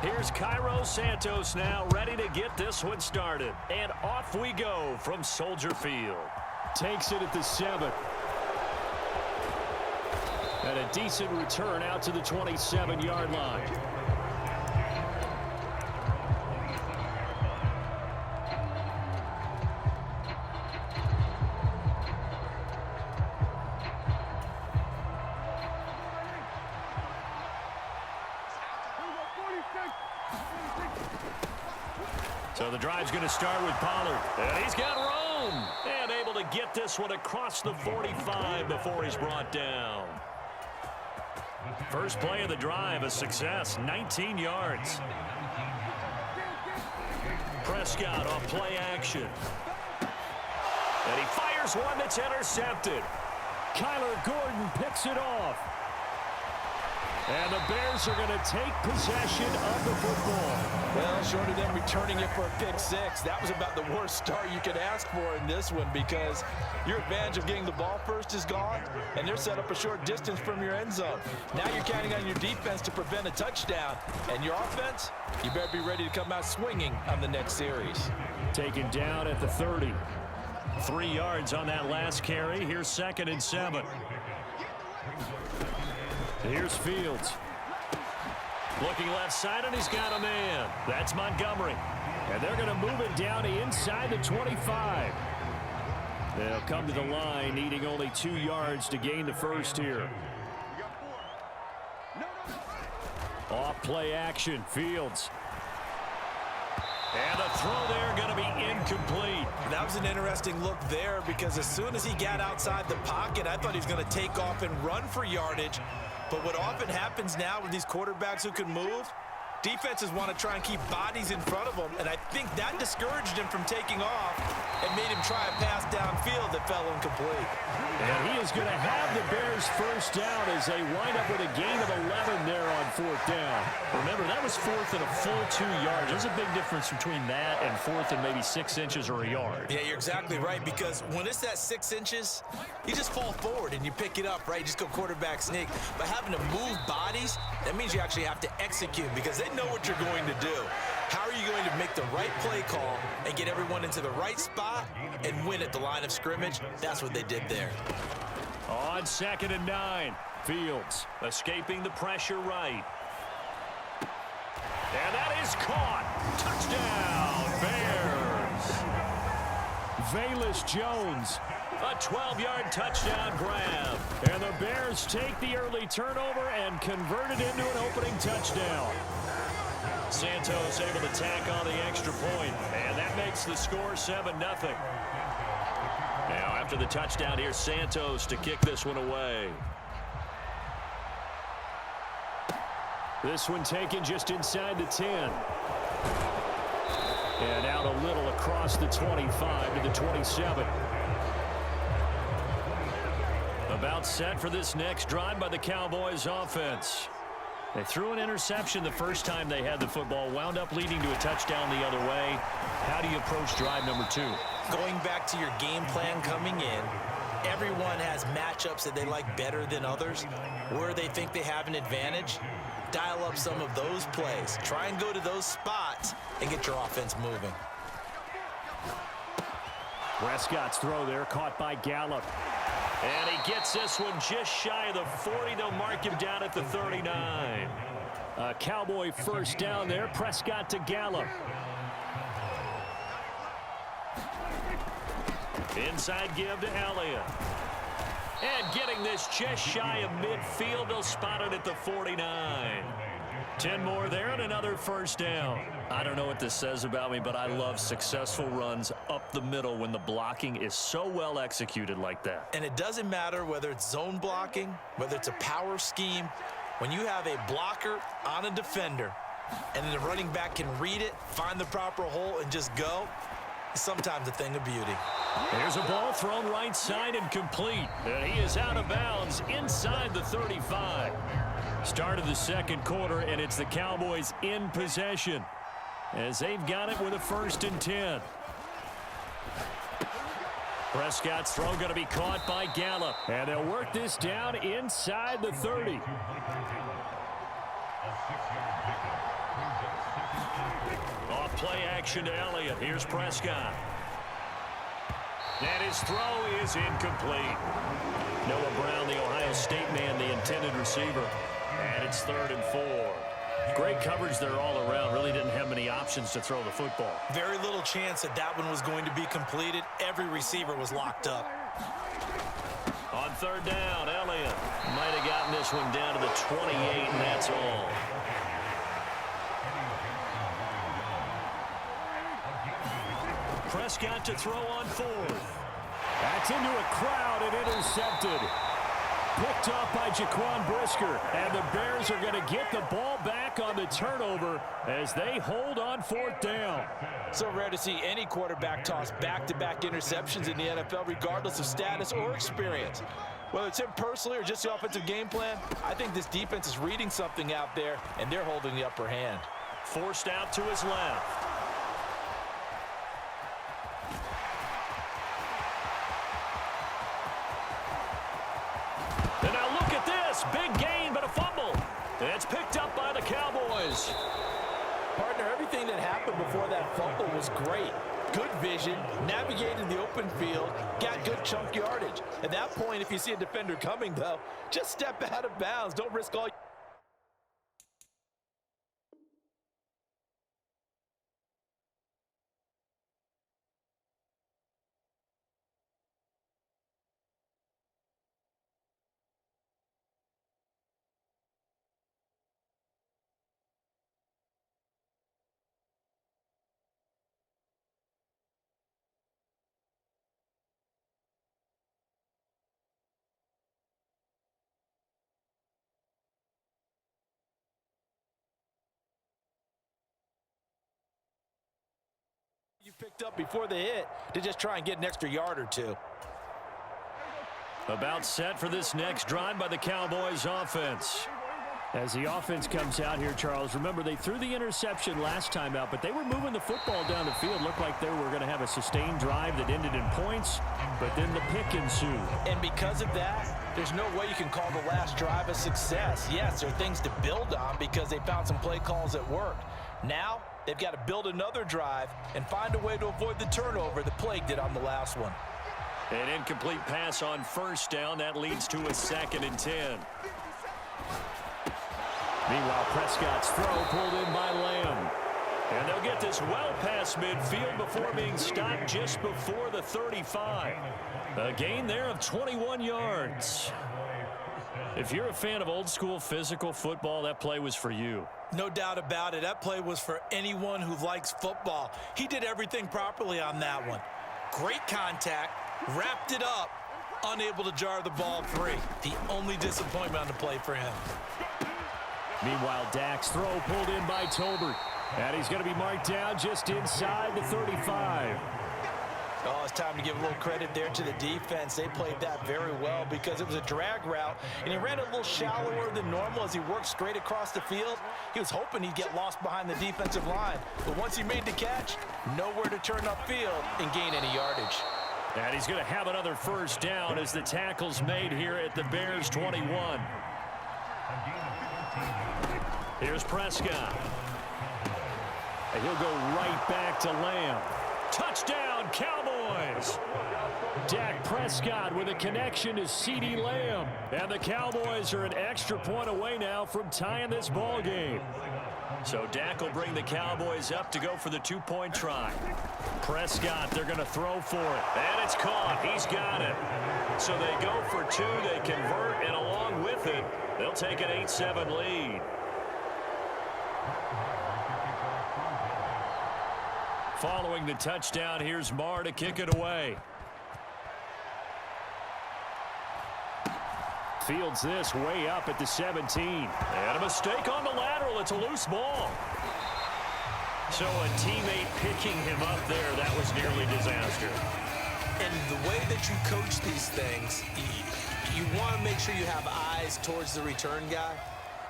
Here's Cairo Santos now ready to get this one started. And off we go from Soldier Field. Takes it at the 7. And a decent return out to the 27-yard line. So the drive's going to start with Pollard. And he's got room. And able to get this one across the 45 before he's brought down. First play of the drive, a success, 19 yards. Prescott off play action. And he fires one that's intercepted. Kyler Gordon picks it off. And the Bears are going to take possession of the football. Well, short of them returning it for a pick 6, that was about the worst start you could ask for in this one because your advantage of getting the ball first is gone, and they're set up a short distance from your end zone. Now you're counting on your defense to prevent a touchdown, and your offense, you better be ready to come out swinging on the next series. Taken down at the 30. 3 yards on that last carry. Here's 2nd and 7. Here's Fields. Looking left side, and he's got a man. That's Montgomery. And they're going to move it down inside the 25. They'll come to the line, needing only 2 yards to gain the first here. Off play action, Fields. And the throw there going to be incomplete. That was an interesting look there because as soon as he got outside the pocket, I thought he was going to take off and run for yardage. But what often happens now with these quarterbacks who can move, defenses want to try and keep bodies in front of them, and I think that discouraged him from taking off and made him try a pass downfield that fell incomplete. And he is going to have the Bears first down as they wind up with a gain of 11 there on 4th down. Remember, that was 4th and a full 2 yards. There's a big difference between that and 4th and maybe 6 inches or a yard. Yeah, you're exactly right, because when it's that 6 inches, you just fall forward and you pick it up, right? You just go quarterback sneak. But having to move bodies, that means you actually have to execute because they know what you're going to do. How are you going to make the right play call and get everyone into the right spot and win at the line of scrimmage? That's what they did there. On 2nd and 9, Fields escaping the pressure right. And that is caught. Touchdown, Bears. Velus Jones, a 12-yard touchdown grab. And the Bears take the early turnover and convert it into an opening touchdown. Santos able to tack on the extra point, and that makes the score 7-0. Now, after the touchdown, here's Santos to kick this one away. This one taken just inside the 10. And out a little across the 25 to the 27. About set for this next drive by the Cowboys offense. They threw an interception the first time they had the football, wound up leading to a touchdown the other way. How do you approach drive number 2? Going back to your game plan coming in, everyone has matchups that they like better than others. Where they think they have an advantage, dial up some of those plays. Try and go to those spots and get your offense moving. Prescott's throw there caught by Gallup. And he gets this one just shy of the 40. They'll mark him down at the 39. A Cowboy first down there. Prescott to Gallup. Inside give to Elliott. And getting this just shy of midfield. They'll spot it at the 49. 10 more there and another first down. I don't know what this says about me, but I love successful runs up the middle when the blocking is so well executed like that. And it doesn't matter whether it's zone blocking, whether it's a power scheme. When you have a blocker on a defender and then the running back can read it, find the proper hole, and just go, it's sometimes a thing of beauty. Here's a ball thrown right side and complete. And he is out of bounds inside the 35. Start of the second quarter, and it's the Cowboys in possession as they've got it with a 1st and 10. Prescott's throw going to be caught by Gallup. And they'll work this down inside the 30. Off play action to Elliott. Here's Prescott. And his throw is incomplete. Noah Brown, the Ohio State man, the intended receiver. And it's 3rd and 4. Great coverage there all around. Really didn't have many options to throw the football. Very little chance that that one was going to be completed. Every receiver was locked up. On 3rd down, Elliott might have gotten this one down to the 28, and that's all. Prescott to throw on 4th. That's into a crowd and intercepted. Picked off by Jaquan Brisker, and the Bears are going to get the ball back on the turnover as they hold on 4th down. So rare to see any quarterback toss back-to-back interceptions in the NFL, regardless of status or experience. Whether it's him personally or just the offensive game plan, I think this defense is reading something out there, and they're holding the upper hand. Forced out to his left. And now look at this. Big gain, but a fumble. It's picked up by the Cowboys. Partner, everything that happened before that fumble was great. Good vision, navigated the open field, got good chunk yardage. At that point, if you see a defender coming, though, just step out of bounds. Don't risk all. You picked up before the hit to just try and get an extra yard or two. About set for this next drive by the Cowboys offense. As the offense comes out here, Charles, remember they threw the interception last time out, but they were moving the football down the field. Looked like they were going to have a sustained drive that ended in points, but then the pick ensued. And because of that, there's no way you can call the last drive a success. Yes, there are things to build on because they found some play calls that worked. Now, they've got to build another drive and find a way to avoid the turnover that plagued it on the last one. An incomplete pass on 1st down. That leads to a 2nd and 10. Meanwhile, Prescott's throw pulled in by Lamb. And they'll get this well past midfield before being stopped just before the 35. A gain there of 21 yards. If you're a fan of old-school physical football, that play was for you. No doubt about it. That play was for anyone who likes football. He did everything properly on that one. Great contact, wrapped it up, unable to jar the ball free. The only disappointment on the play for him. Meanwhile, Dak's throw pulled in by Tolbert. And he's going to be marked down just inside the 35. Oh, it's time to give a little credit there to the defense. They played that very well because it was a drag route, and he ran a little shallower than normal as he worked straight across the field. He was hoping he'd get lost behind the defensive line, but once he made the catch, nowhere to turn upfield and gain any yardage. And he's going to have another 1st down as the tackle's made here at the Bears 21. Here's Prescott. And he'll go right back to Lamb. Touchdown, Cowboys! Dak Prescott with a connection to CeeDee Lamb. And the Cowboys are an extra point away now from tying this ball game. So Dak will bring the Cowboys up to go for the 2-point try. Prescott, they're going to throw for it. And it's caught. He's got it. So they go for 2. They convert, and along with it, they'll take an 8-7 lead. Following the touchdown, here's Marr to kick it away. Fields this way up at the 17. And a mistake on the lateral. It's a loose ball. So a teammate picking him up there, that was nearly disaster. And the way that you coach these things, you want to make sure you have eyes towards the return guy,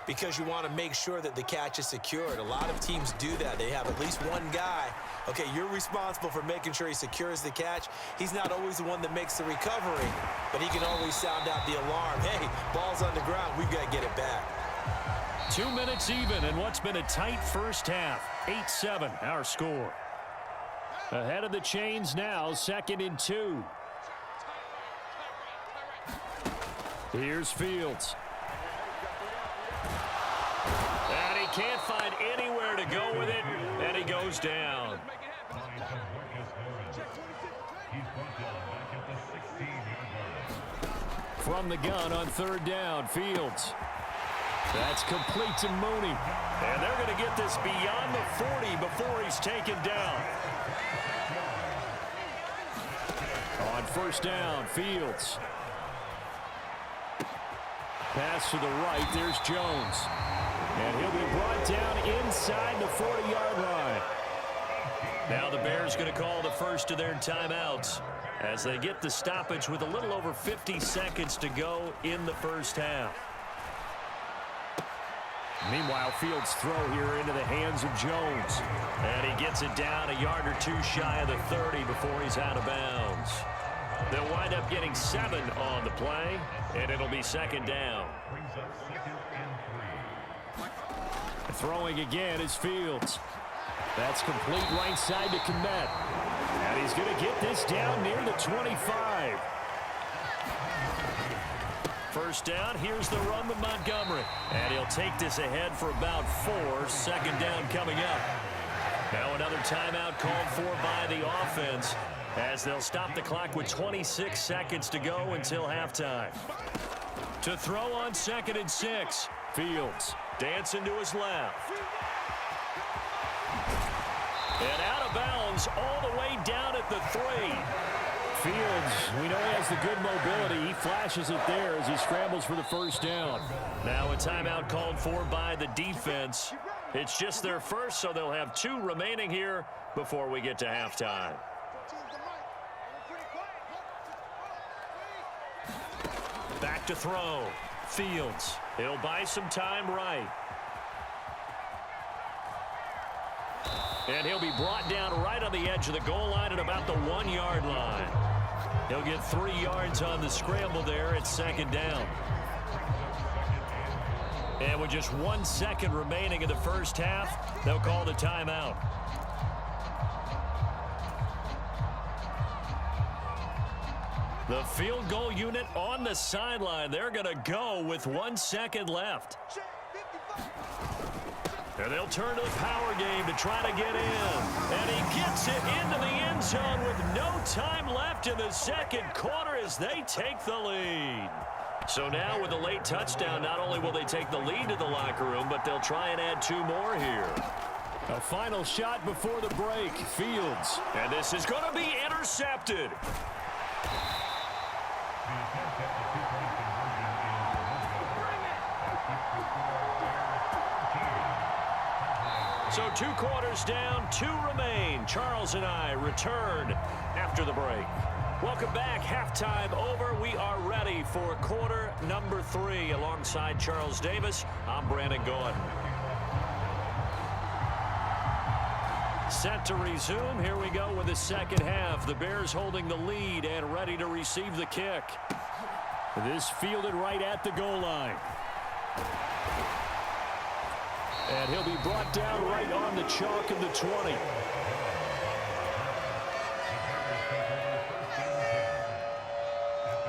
because you want to make sure that the catch is secured. A lot of teams do that. They have at least one guy. Okay, you're responsible for making sure he secures the catch. He's not always the one that makes the recovery, but he can always sound out the alarm. Hey, ball's on the ground. We've got to get it back. 2 minutes even in what's been a tight first half. 8-7, our score. Ahead of the chains now, 2nd and 2. Here's Fields. And he can't find anywhere to go with it, and he goes down. From the gun on 3rd down, Fields. That's complete to Mooney. And they're going to get this beyond the 40 before he's taken down. On 1st down, Fields. Pass to the right, there's Jones. And he'll be brought down inside the 40-yard line. Now the Bears going to call the first of their timeouts as they get the stoppage with a little over 50 seconds to go in the first half. Meanwhile, Fields' throw here into the hands of Jones. And he gets it down a yard or two shy of the 30 before he's out of bounds. They'll wind up getting 7 on the play, and it'll be 2nd down. Throwing again is Fields. That's complete right side to Kmet. And he's going to get this down near the 25. 1st down, here's the run with Montgomery. And he'll take this ahead for about 4. 2nd down coming up. Now another timeout called for by the offense as they'll stop the clock with 26 seconds to go until halftime. To throw on 2nd and 6, Fields dancing to his left. And out of bounds all the way down at the 3. Fields, we know he has the good mobility. He flashes it there as he scrambles for the 1st down. Now a timeout called for by the defense. It's just their first, so they'll have 2 remaining here before we get to halftime. Back to throw. Fields. He'll buy some time right. And he'll be brought down right on the edge of the goal line at about the 1-yard line. He'll get 3 yards on the scramble there at 2nd down. And with just 1 second remaining in the first half, they'll call the timeout. The field goal unit on the sideline. They're going to go with 1 second left. And they'll turn to the power game to try to get in. And he gets it into the end zone with no time left in the 2nd quarter as they take the lead. So now with a late touchdown, not only will they take the lead to the locker room, but they'll try and add 2 more here. A final shot before the break. Fields. And this is going to be intercepted. So 2 quarters down, 2 remain. Charles and I return after the break. Welcome back. Halftime over. We are ready for quarter number 3. Alongside Charles Davis, I'm Brandon Gordon. Set to resume. Here we go with the 2nd half. The Bears holding the lead and ready to receive the kick. This fielded right at the goal line. And he'll be brought down right on the chalk of the 20.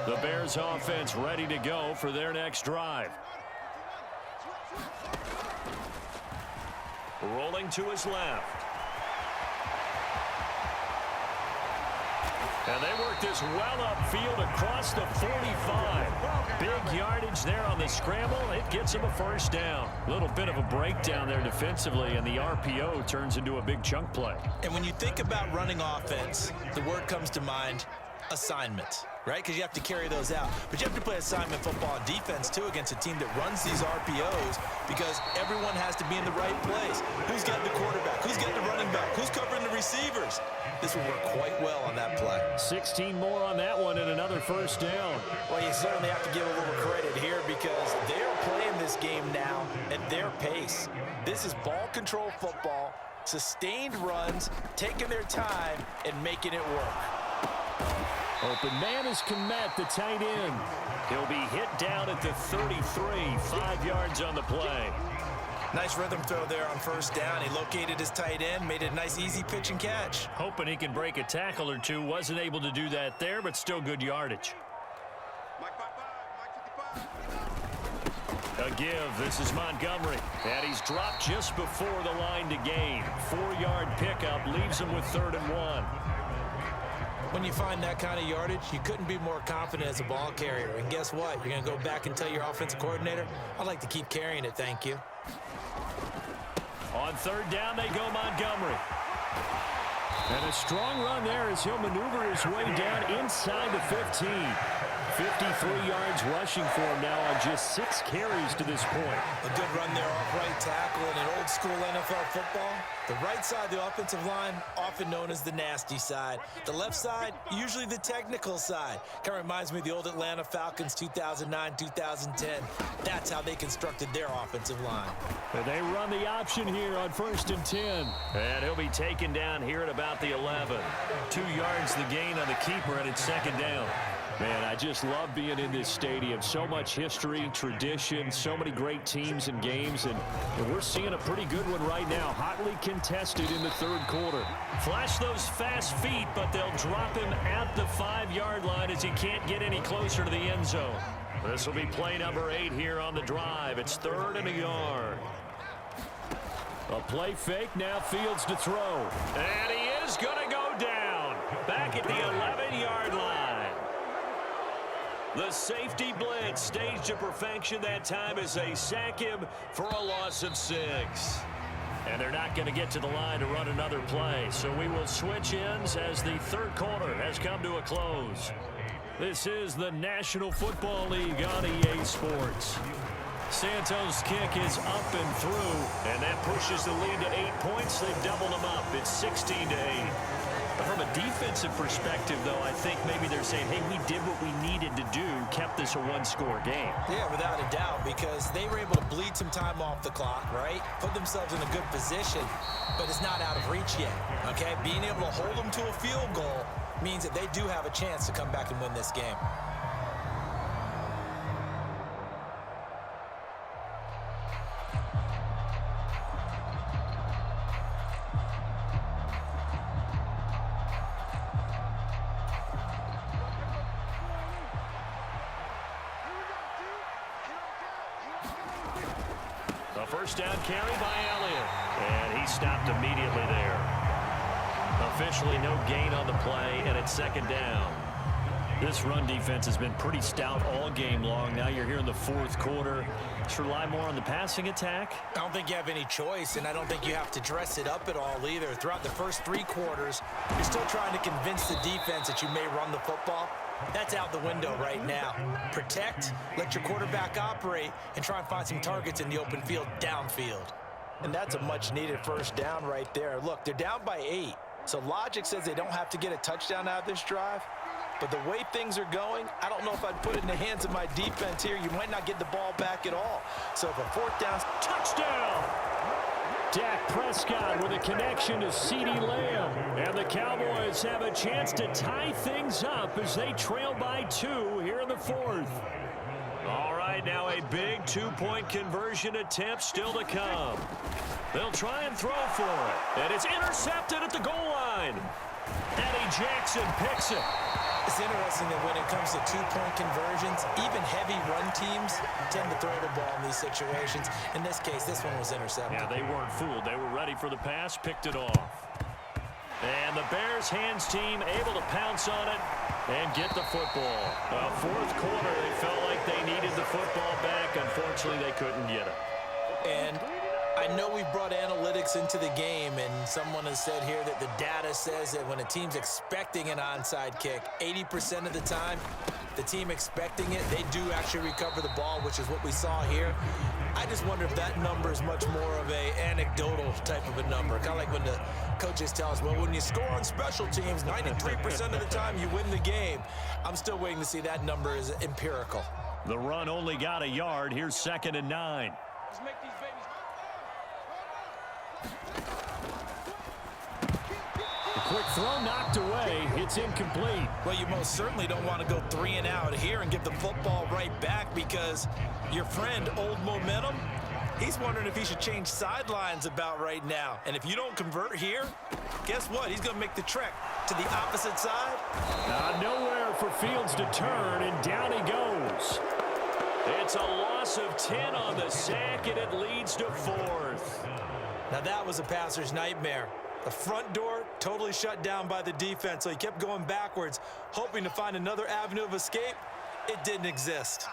The Bears offense ready to go for their next drive. Rolling to his left. And they work this well upfield across the 45. Big yardage there on the scramble. It gets him a 1st down. A little bit of a breakdown there defensively, and the RPO turns into a big chunk play. And when you think about running offense, the word comes to mind, assignment, right? Because you have to carry those out. But you have to play assignment football on defense, too, against a team that runs these RPOs because everyone has to be in the right place. Who's got the quarterback? Who's got the running back? Who's covering the receivers? This will work quite well on that play. 16 more on that one and another 1st down. Well, you certainly have to give a little credit here because they're playing this game now at their pace. This is ball control football, sustained runs, taking their time, and making it work. Open man is Komet, the tight end. He'll be hit down at the 33, 5 yards on the play. Nice rhythm throw there on first down. He located his tight end, made it a nice easy pitch and catch. Hoping he can break a tackle or two. Wasn't able to do that there, but still good yardage. A give. This is Montgomery. And he's dropped just before the line to gain. 4-yard pickup leaves him with 3rd and 1. When you find that kind of yardage, you couldn't be more confident as a ball carrier. And guess what? You're going to go back and tell your offensive coordinator, I'd like to keep carrying it, thank you. On 3rd down, they go Montgomery. And a strong run there as he'll maneuver his way down inside the 15. 53 yards rushing for him now on just 6 carries to this point. A good run there off right tackle in an old school NFL football. The right side of the offensive line, often known as the nasty side. The left side, usually the technical side. Kind of reminds me of the old Atlanta Falcons 2009, 2010. That's how they constructed their offensive line. And they run the option here on 1st and 10. And he'll be taken down here at about the 11. 2 yards the gain on the keeper, and it's 2nd down. Man, I just love being in this stadium. So much history, tradition, so many great teams and games, and we're seeing a pretty good one right now. Hotly contested in the 3rd quarter. Flash those fast feet, but they'll drop him at the 5-yard line as he can't get any closer to the end zone. This will be play number 8 here on the drive. It's 3rd and a yard. A play fake, now Fields to throw. And he is going to go down. Back at the 11-yard line. The safety blitz staged to perfection that time as they sack him for a loss of 6. And they're not going to get to the line to run another play. So we will switch ends as the 3rd quarter has come to a close. This is the National Football League on EA Sports. Santos' kick is up and through, and that pushes the lead to 8 points. They've doubled them up. It's 16-8. From a defensive perspective, though, I think maybe they're saying, hey, we did what we needed to do, kept this a 1-score game. Yeah, without a doubt, because they were able to bleed some time off the clock, right? Put themselves in a good position, but it's not out of reach yet, okay? Being able to hold them to a field goal means that they do have a chance to come back and win this game. First down carry by Elliott. And he stopped immediately there. Officially no gain on the play, and it's 2nd down. This run defense has been pretty stout all game long. Now you're here in the 4th quarter. Just rely more on the passing attack. I don't think you have any choice, and I don't think you have to dress it up at all either. Throughout the first 3 quarters, you're still trying to convince the defense that you may run the football. That's out the window right now. Protect, let your quarterback operate, and try and find some targets in the open field downfield. And that's a much-needed first down right there. Look, they're down by 8, so logic says they don't have to get a touchdown out of this drive. But the way things are going, I don't know if I'd put it in the hands of my defense here. You might not get the ball back at all. So if a 4th down... Touchdown! Dak Prescott with a connection to CeeDee Lamb. And the Cowboys have a chance to tie things up as they trail by 2 here in the 4th. All right, now a big 2-point conversion attempt still to come. They'll try and throw for it. And it's intercepted at the goal line. Eddie Jackson picks it. It's interesting that when it comes to 2-point conversions, even heavy run teams tend to throw the ball in these situations. In this case, this one was intercepted. Yeah, they weren't fooled. They were ready for the pass, picked it off. And the Bears hands team able to pounce on it and get the football. 4th quarter, they felt like they needed the football back. Unfortunately, they couldn't get it. And I know we brought analytics into the game, and someone has said here that the data says that when a team's expecting an onside kick, 80% of the time, the team expecting it, they do actually recover the ball, which is what we saw here. I just wonder if that number is much more of a anecdotal type of a number. Kind of like when the coaches tell us, well, when you score on special teams, 93% of the time you win the game. I'm still waiting to see that number is empirical. The run only got a yard. Here's 2nd and 9. Let's make these babies. Quick throw knocked away. It's incomplete. Well, you most certainly don't want to go 3 and out here and give the football right back because your friend, Old Momentum, he's wondering if he should change sidelines about right now. And if you don't convert here, guess what? He's going to make the trek to the opposite side. Nowhere for Fields to turn, and down he goes. It's a loss of 10 on the sack, and it leads to 4th. Now that was a passer's nightmare. The front door totally shut down by the defense, so he kept going backwards, hoping to find another avenue of escape. It didn't exist.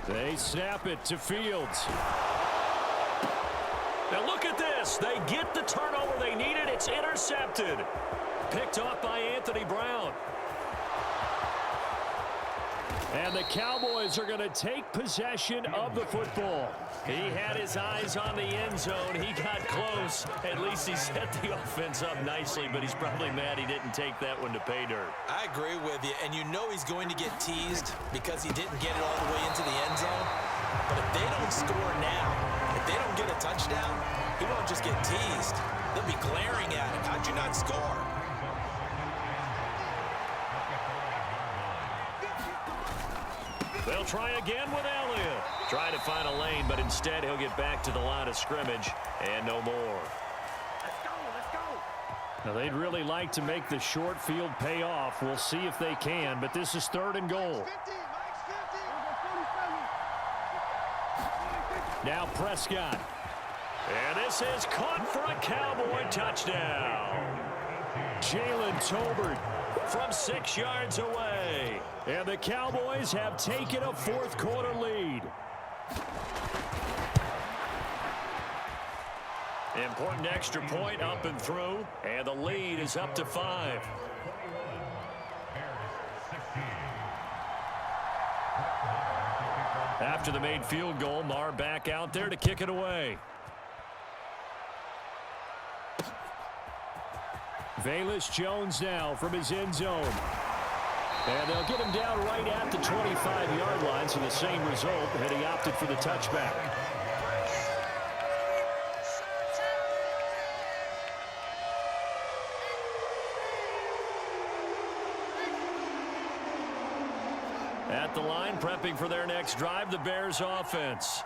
They snap it to Fields. Now look at this. They get the turnover they needed. It's intercepted. Picked off by Anthony Brown. And the Cowboys are going to take possession of the football. He had his eyes on the end zone. He got close. At least he set the offense up nicely, but he's probably mad he didn't take that one to pay dirt. I agree with you, and you know he's going to get teased because he didn't get it all the way into the end zone. But if they don't score now, if they don't get a touchdown, he won't just get teased. They'll be glaring at him. How'd you not score? They'll try again with Elliott. Try to find a lane, but instead he'll get back to the line of scrimmage and no more. Let's go. Now they'd really like to make the short field pay off. We'll see if they can, but this is 3rd and goal. Now Prescott. And this is caught for a Cowboy touchdown. Jalen Tolbert from 6 yards away. And the Cowboys have taken a 4th quarter lead. Important extra point up and through. And the lead is up to 5. After the made field goal, Marr back out there to kick it away. Velus Jones now from his end zone. And they'll get him down right at the 25-yard line, so the same result, and he opted for the touchback. At the line, prepping for their next drive, the Bears offense.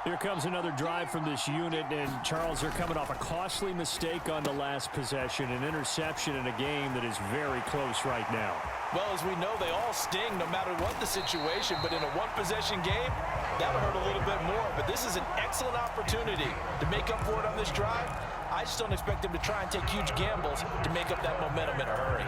Here comes another drive from this unit, and Charles, they're coming off a costly mistake on the last possession, an interception in a game that is very close right now. Well, as we know, they all sting no matter what the situation, but in a one-possession game, that'll hurt a little bit more. But this is an excellent opportunity to make up for it on this drive. I just don't expect them to try and take huge gambles to make up that momentum in a hurry.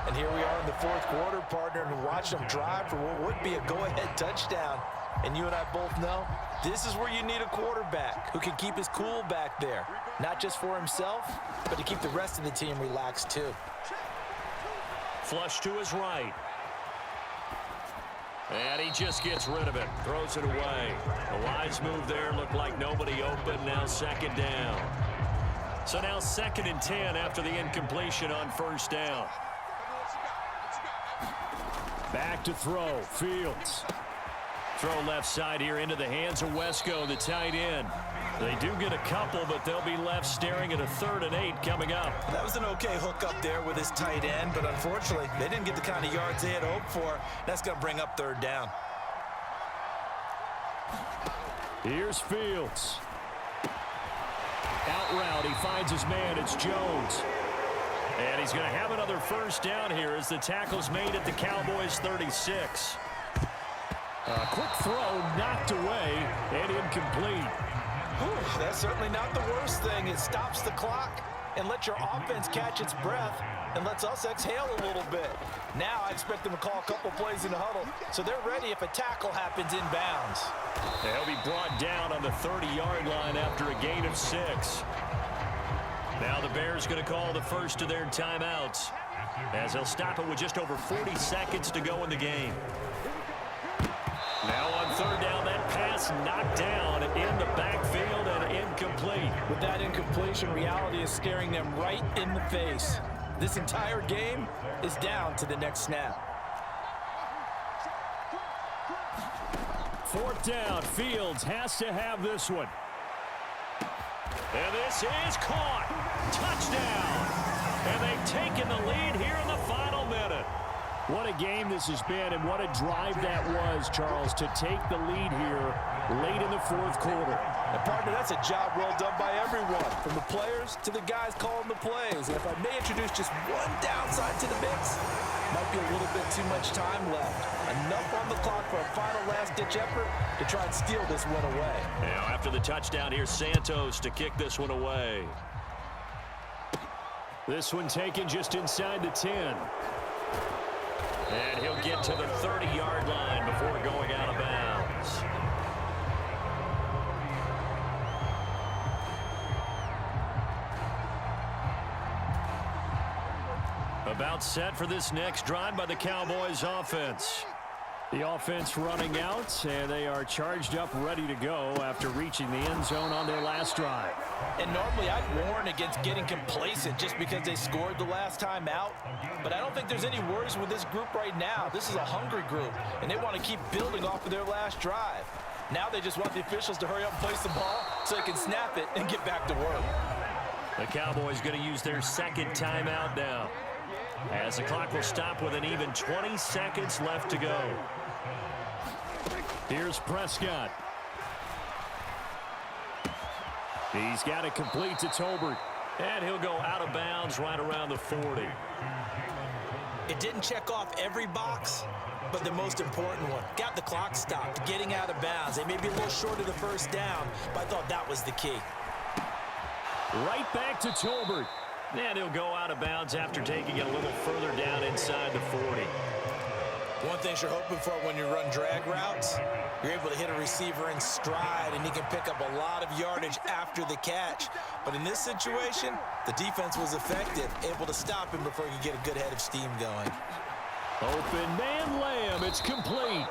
And here we are in the 4th quarter, partner, and watch them drive for what would be a go-ahead touchdown. And you and I both know this is where you need a quarterback who can keep his cool back there, not just for himself, but to keep the rest of the team relaxed too. Flush to his right. And he just gets rid of it, throws it away. A wise move there, looked like nobody open, now 2nd down. So now 2nd and 10 after the incompletion on 1st down. Back to throw, Fields. Throw left side here into the hands of Wesco, the tight end. They do get a couple, but they'll be left staring at a 3rd and 8 coming up. That was an okay hook up there with his tight end, but unfortunately, they didn't get the kind of yards they had hoped for. That's going to bring up 3rd down. Here's Fields. Out route, he finds his man. It's Jones. And he's going to have another 1st down here as the tackle's made at the Cowboys 36. A quick throw knocked away and incomplete. Whew, that's certainly not the worst thing. It stops the clock and lets your offense catch its breath and lets us exhale a little bit. Now I expect them to call a couple plays in the huddle so they're ready if a tackle happens inbounds. They'll be brought down on the 30-yard line after a gain of 6. Now the Bears going to call the first of their timeouts as they'll stop it with just over 40 seconds to go in the game. Now on 3rd down, that pass knocked down in the backfield and incomplete. With that incompletion, reality is staring them right in the face. This entire game is down to the next snap. 4th down, Fields has to have this one. And this is caught. Touchdown. And they've taken the lead here in the final minute. What a game this has been, and what a drive that was, Charles, to take the lead here late in the fourth quarter. And partner, that's a job well done by everyone, from the players to the guys calling the plays. And if I may introduce just one downside to the mix, might be a little bit too much time left. Enough on the clock for a final last-ditch effort to try and steal this one away. Now after the touchdown, here's Santos to kick this one away. This one taken just inside the 10. And he'll get to the 30-yard line before going out of bounds. About set for this next drive by the Cowboys offense. The offense running out, and they are charged up, ready to go after reaching the end zone on their last drive. And normally I'd warn against getting complacent just because they scored the last time out. But I don't think there's any worries with this group right now. This is a hungry group, and they want to keep building off of their last drive. Now they just want the officials to hurry up and place the ball so they can snap it and get back to work. The Cowboys going to use their second timeout now, as the clock will stop with an even 20 seconds left to go. Here's Prescott. He's got it complete to Tolbert. And he'll go out of bounds right around the 40. It didn't check off every box, but the most important one. Got the clock stopped, getting out of bounds. They may be a little short of the first down, but I thought that was the key. Right back to Tolbert. And he'll go out of bounds after taking it a little further down inside the 40. One thing you're hoping for when you run drag routes, you're able to hit a receiver in stride, and he can pick up a lot of yardage after the catch. But in this situation, the defense was effective, able to stop him before he could get a good head of steam going. Open man Lamb, it's complete.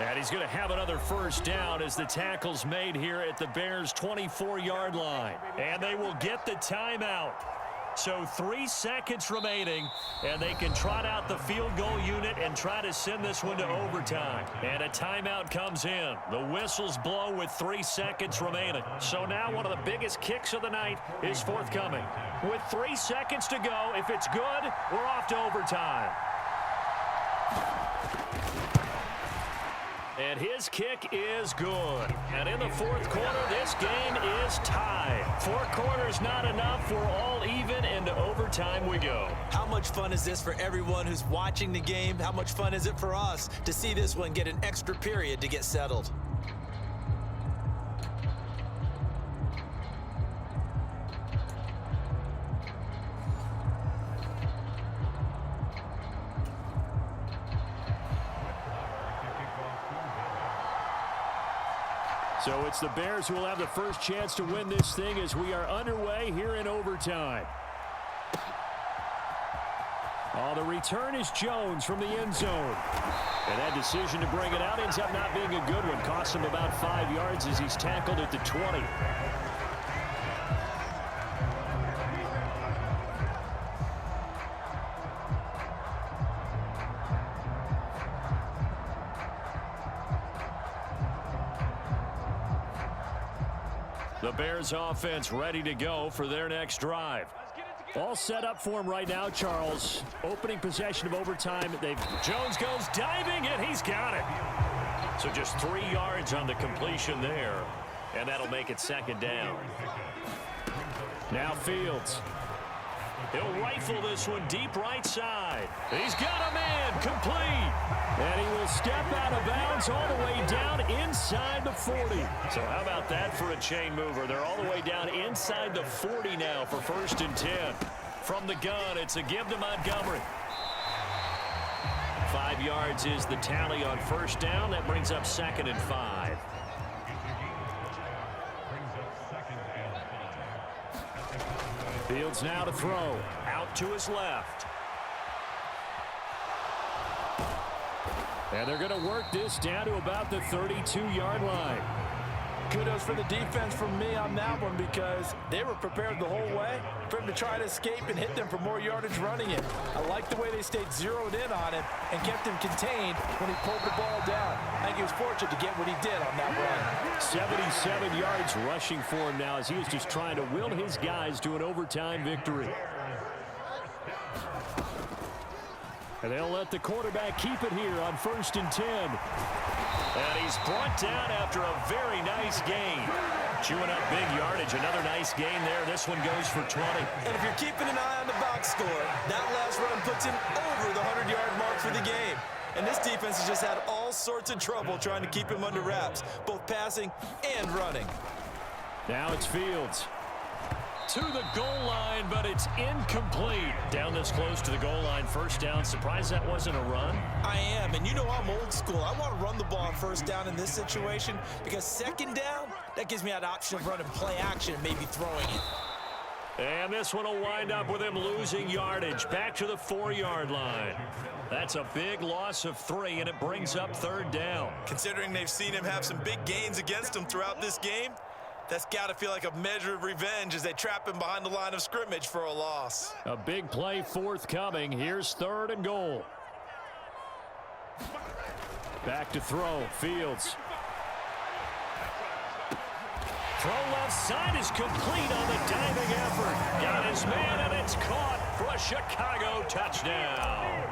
And he's going to have another first down as the tackle's made here at the Bears' 24-yard line. And they will get the timeout. So 3 seconds remaining, and they can trot out the field goal unit and try to send this one to overtime. And a timeout comes in. The whistles blow with 3 seconds remaining. So now one of the biggest kicks of the night is forthcoming. With 3 seconds to go, if it's good, we're off to overtime. And his kick is good. And in the fourth quarter, this game is tied. 4 quarters not enough. We're all even, and to overtime we go. How much fun is this for everyone who's watching the game? How much fun is it for us to see this one get an extra period to get settled? So it's the Bears who will have the first chance to win this thing as we are underway here in overtime. Oh, the return is Jones from the end zone. And that decision to bring it out ends up not being a good one. Costs him about 5 yards as he's tackled at the 20. The Bears offense ready to go for their next drive. All set up for him right now, Charles. Opening possession of overtime. Jones goes diving, and he's got it. So just 3 yards on the completion there, and that'll make it second down. Now Fields. He'll rifle this one deep right side. He's got a man, complete. And he will step out of bounds all the way down inside the 40. So how about that for a chain mover? They're all the way down inside the 40 now for 1st and 10. From the gun, it's a give to Montgomery. 5 yards is the tally on 1st down. That brings up 2nd and 5. Fields now to throw. Out to his left. And they're going to work this down to about the 32-yard line. Kudos for the defense from me on that one because they were prepared the whole way for him to try to escape and hit them for more yardage running it. I like the way they stayed zeroed in on him and kept him contained when he pulled the ball down. I think he was fortunate to get what he did on that run. 77 yards rushing for him now as he was just trying to will his guys to an overtime victory. And they'll let the quarterback keep it here on 1st and 10. And he's brought down after a very nice gain. Chewing up big yardage. Another nice gain there. This one goes for 20. And if you're keeping an eye on the box score, that last run puts him over the 100-yard mark for the game. And this defense has just had all sorts of trouble trying to keep him under wraps, both passing and running. Now it's Fields. To the goal line, but it's incomplete. Down this close to the goal line, 1st down. Surprised that wasn't a run. I am, and you know I'm old school. I want to run the ball on 1st down in this situation because 2nd down, that gives me that option of running play action, maybe throwing it. And this one will wind up with him losing yardage. Back to the 4-yard line. That's a big loss of 3, and it brings up 3rd down. Considering they've seen him have some big gains against him throughout this game, that's got to feel like a measure of revenge as they trap him behind the line of scrimmage for a loss. A big play forthcoming. Here's 3rd and goal. Back to throw. Fields. Throw left side is complete on the diving effort. Got his man, and it's caught for a Chicago touchdown.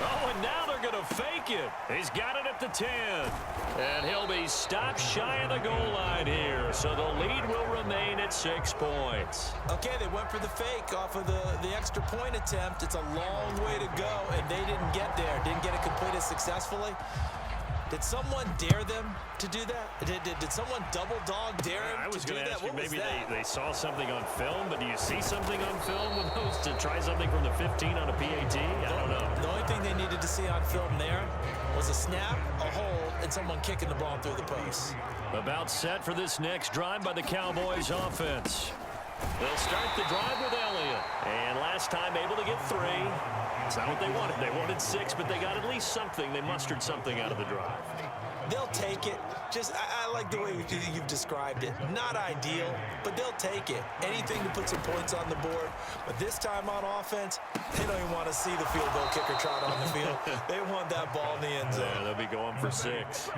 Oh, and now they're going to fake it. He's got it at the 10. And he'll be stopped shy of the goal line here. So the lead will remain at 6 points. Okay, they went for the fake off of the extra point attempt. It's a long way to go, and they didn't get there. Didn't get it completed successfully. Did someone dare them to do that? Did someone double dog dare him I was to do going to that? ask you, What was maybe that? they saw something on film, but do you see something on film with those to try something from the 15 on a PAT? I don't know. The only thing they needed to see on film there was a snap, a hold, and someone kicking the ball through the post. About set for this next drive by the Cowboys offense. They'll start the drive with Elliott. And last time able to get 3. It's not what they wanted. They wanted 6, but they got at least something. They mustered something out of the drive. They'll take it. I like the way you've described it. Not ideal, but they'll take it. Anything to put some points on the board. But this time on offense, they don't even want to see the field goal kicker trot on the field. They want that ball in the end zone. Yeah, they'll be going for 6.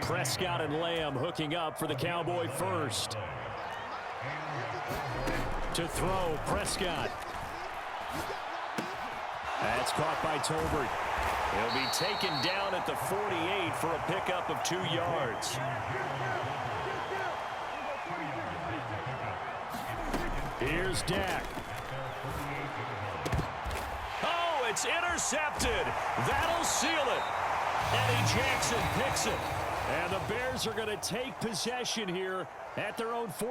Prescott and Lamb hooking up for the Cowboy first. To throw, Prescott. That's caught by Tolbert. He'll be taken down at the 48 for a pickup of 2 yards. Here's Dak. Oh, it's intercepted. That'll seal it. Eddie Jackson picks it. And the Bears are going to take possession here at their own 40.